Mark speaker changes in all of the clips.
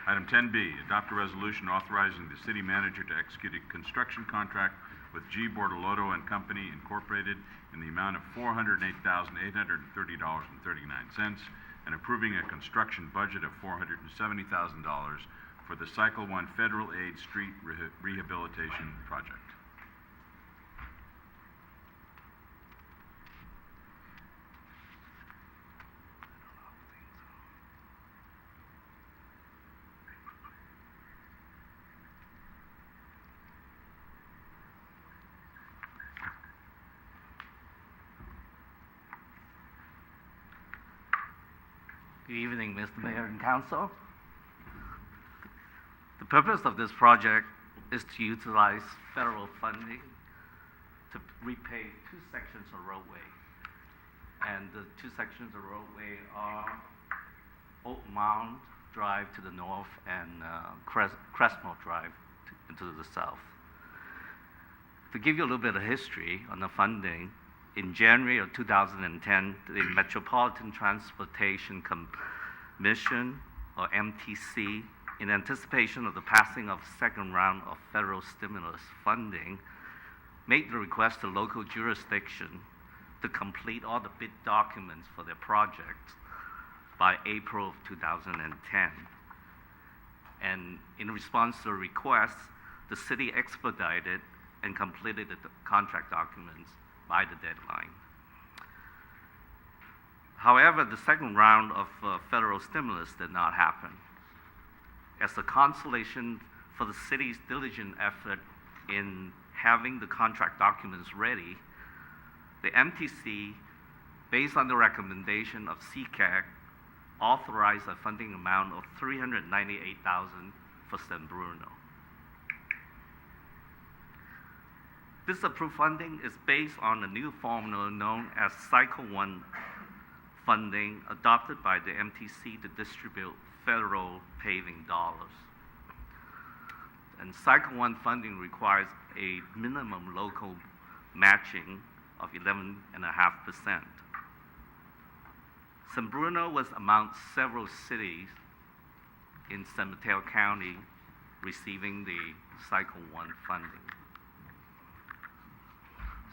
Speaker 1: Item 10B, adopt a resolution authorizing the city manager to execute a construction contract with G. Bortolotto and Company Incorporated in the amount of $408,830.39 and approving a construction budget of $470,000 for the Cycle 1 Federal Aid Street Rehabilitation Project.
Speaker 2: Good evening, Mr. Mayor and Council. The purpose of this project is to utilize federal funding to repave two sections of roadway. And the two sections of roadway are Oak Mound Drive to the north and Crestmore Drive to the south. To give you a little bit of history on the funding, in January of 2010, the Metropolitan Transportation Commission, or MTC, in anticipation of the passing of the second round of federal stimulus funding, made the request to local jurisdiction to complete all the bid documents for their project by April of 2010. And in response to the request, the city expedited and completed the contract documents by the deadline. However, the second round of federal stimulus did not happen. As a consolation for the city's diligent effort in having the contract documents ready, the MTC, based on the recommendation of CCAG, authorized a funding amount of $398,000 for San Bruno. This approved funding is based on a new formula known as Cycle 1 funding adopted by the MTC to distribute federal paving dollars. And Cycle 1 funding requires a minimum local matching of 11.5%. San Bruno was among several cities in San Mateo County receiving the Cycle 1 funding.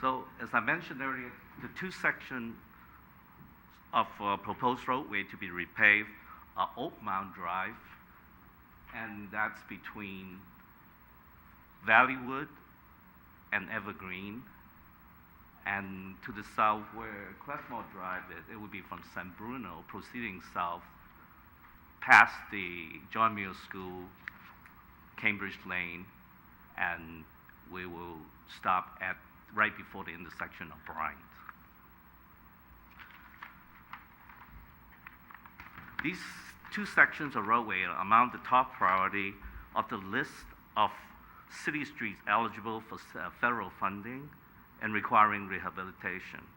Speaker 2: So, as I mentioned earlier, the two sections of proposed roadway to be repaved are Oak Mound Drive, and that's between Valleywood and Evergreen, and to the south where Crestmore Drive is, it would be from San Bruno proceeding south past the John Muir School, Cambridge Lane, and we will stop at right before the intersection of Bryant. These two sections of roadway are among the top priority of the list of city streets eligible for federal funding and requiring rehabilitation.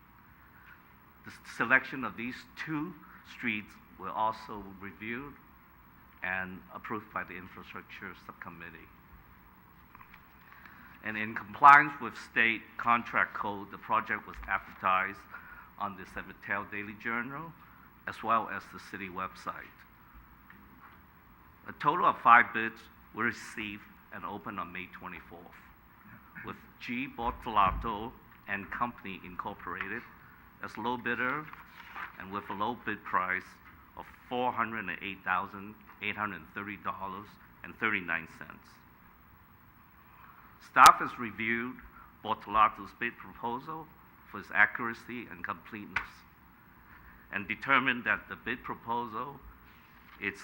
Speaker 2: The selection of these two streets were also reviewed and approved by the Infrastructure Subcommittee. And in compliance with state contract code, the project was advertised on the San Mateo Daily Journal, as well as the city website. A total of 5 bids were received and opened on May 24th, with G. Bortolotto and Company Incorporated as low bidder and with a low bid price of $408,830.39. Staff has reviewed Bortolotto's bid proposal for its accuracy and completeness and determined that the bid proposal is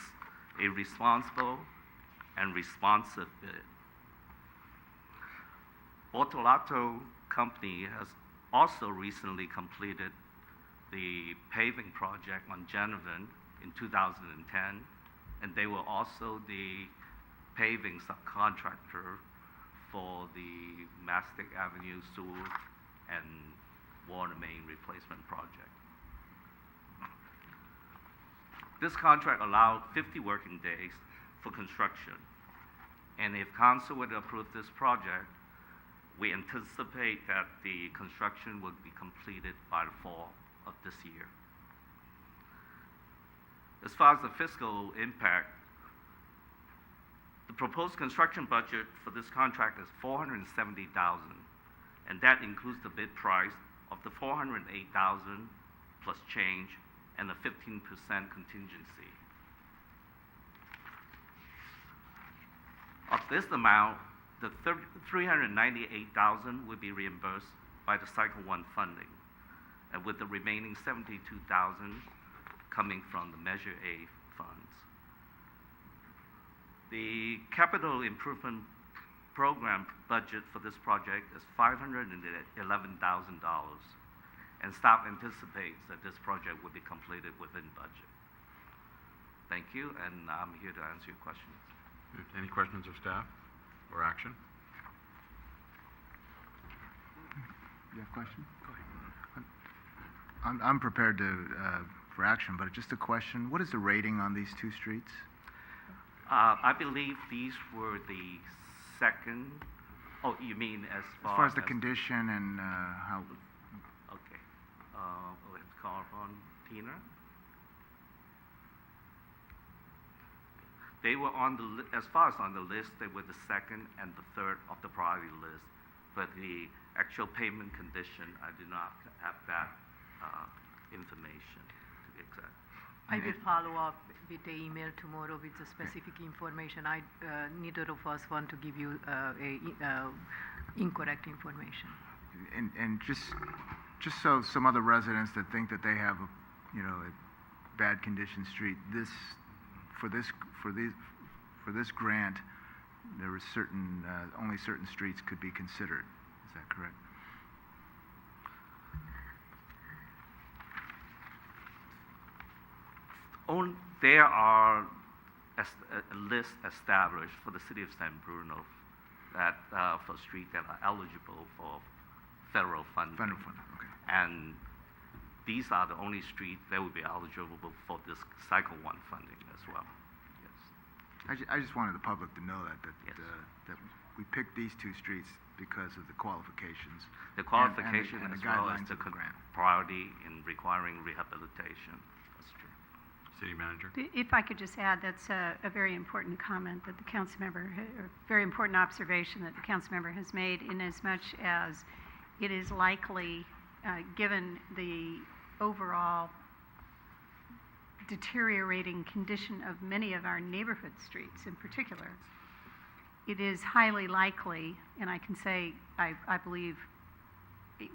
Speaker 2: a responsible and responsive bid. Bortolotto Company has also recently completed the paving project on Genevan in 2010, and they were also the paving subcontractor for the Mastic Avenue Sewer and Water Main Replacement Project. This contract allowed 50 working days for construction, and if council were to approve this project, we anticipate that the construction would be completed by the fall of this year. As far as the fiscal impact, The proposed construction budget for this contract is $470,000, and that includes the bid price of the $408,000 plus change and a 15% contingency. Of this amount, the $398,000 will be reimbursed by the Cycle 1 funding, and with the remaining $72,000 coming from the Measure A funds. The capital improvement program budget for this project is $511,000, and staff anticipates that this project will be completed within budget. Thank you, and I'm here to answer your questions.
Speaker 1: Any questions of staff or action?
Speaker 3: You have a question? Go ahead. I'm prepared for action, but just a question. What is the rating on these two streets?
Speaker 2: I believe these were the second, oh, you mean as far as?
Speaker 3: As far as the condition and how?
Speaker 2: Okay. Let's call upon Tina. They were on the, as far as on the list, they were the second and the third of the priority list. But the actual payment condition, I do not have that information to be exact.
Speaker 4: I will follow up with the email tomorrow with the specific information. Neither of us want to give you incorrect information.
Speaker 3: And just so some other residents that think that they have a, a bad condition street, for this grant, there was only certain streets could be considered. Is that correct?
Speaker 2: There are a list established for the city of San Bruno that for streets that are eligible for federal funding.
Speaker 3: Federal funding, okay.
Speaker 2: And these are the only streets that will be eligible for this Cycle 1 funding as well. Yes.
Speaker 3: I just wanted the public to know that
Speaker 2: Yes.
Speaker 3: that we picked these two streets because of the qualifications.
Speaker 2: The qualification
Speaker 3: and the
Speaker 2: as well as
Speaker 3: guidelines
Speaker 2: the
Speaker 3: of the grant.
Speaker 2: priority in requiring rehabilitation. That's true.
Speaker 1: City manager?
Speaker 5: If I could just add, that's a very important comment that the council member, or very important observation that the council member has made, in as much as it is likely, given the overall deteriorating condition of many of our neighborhood streets in particular, it is highly likely, and I can say, I believe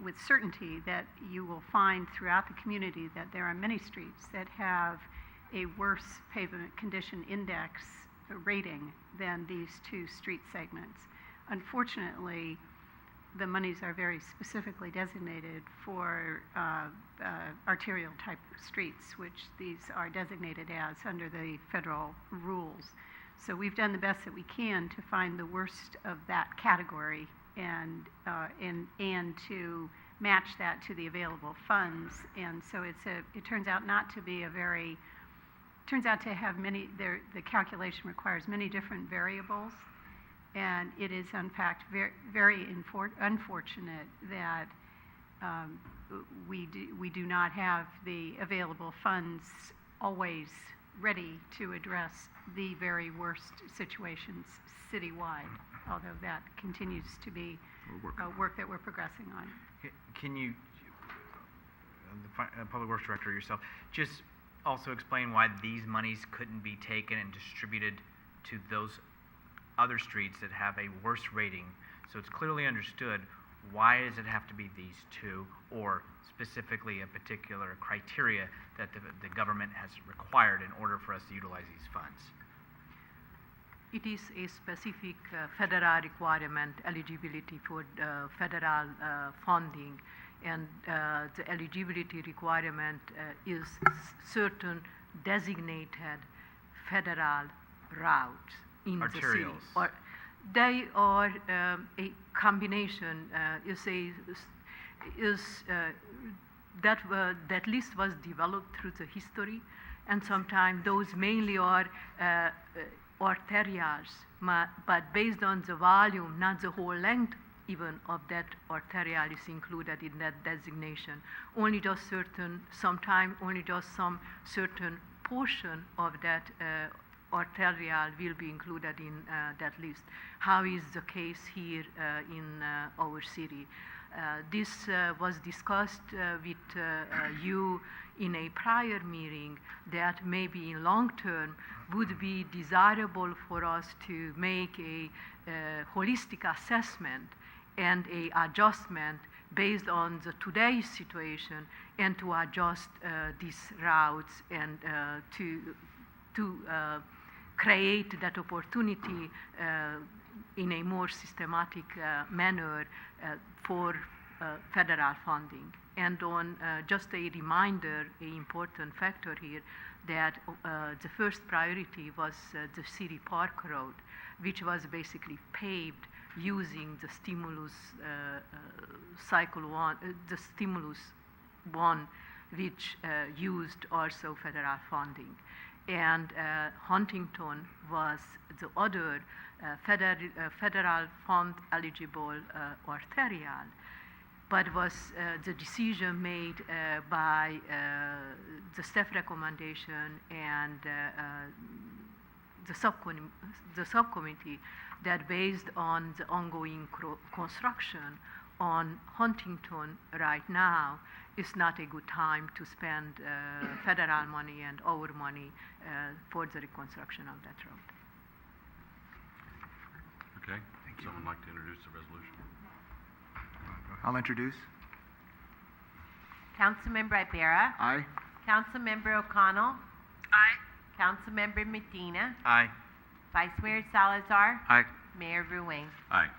Speaker 5: with certainty, that you will find throughout the community that there are many streets that have a worse pavement condition index rating than these two street segments. Unfortunately, the monies are very specifically designated for arterial type streets, which these are designated as under the federal rules. So we've done the best that we can to find the worst of that category and to match that to the available funds. And so it turns out not to be turns out to have the calculation requires many different variables. And it is, in fact, very, very unfortunate that we do not have the available funds always ready to address the very worst situations citywide, although that continues to be work that we're progressing on.
Speaker 6: Can you, the Public Works Director yourself, just also explain why these monies couldn't be taken and distributed to those other streets that have a worse rating? So it's clearly understood, why does it have to be these two, or specifically a particular criteria that the government has required in order for us to utilize these funds?
Speaker 4: It is a specific federal requirement, eligibility for federal funding, and the eligibility requirement is certain designated federal routes in the city.
Speaker 6: Arterials.
Speaker 4: They are a combination. That list was developed through the history, and sometimes those mainly are arterials, but based on the volume, not the whole length even of that arterial is included in that designation. Only just certain, sometimes only just some certain portion of that arterial will be included in that list. How is the case here in our city? This was discussed with you in a prior meeting that maybe in long term would be desirable for us to make a holistic assessment and a adjustment based on the today's situation and to adjust these routes and to create that opportunity in a more systematic manner for federal funding. And on just a reminder, an important factor here, that the first priority was the City Park Road, which was basically paved using the stimulus cycle one, the stimulus one, which used also federal funding. And Huntington was the other federal fund eligible arterial, but was the decision made by the staff recommendation and the subcommittee that based on the ongoing construction on Huntington right now is not a good time to spend federal money and our money for the reconstruction of that road.
Speaker 1: Okay, someone like to introduce the resolution?
Speaker 3: I'll introduce.
Speaker 7: Councilmember Ibarra.
Speaker 3: Aye.
Speaker 7: Councilmember O'Connell.
Speaker 8: Aye.
Speaker 7: Councilmember Medina.
Speaker 6: Aye.
Speaker 7: Vice Mayor Salazar.
Speaker 2: Aye.
Speaker 7: Mayor Ruane.
Speaker 1: Aye.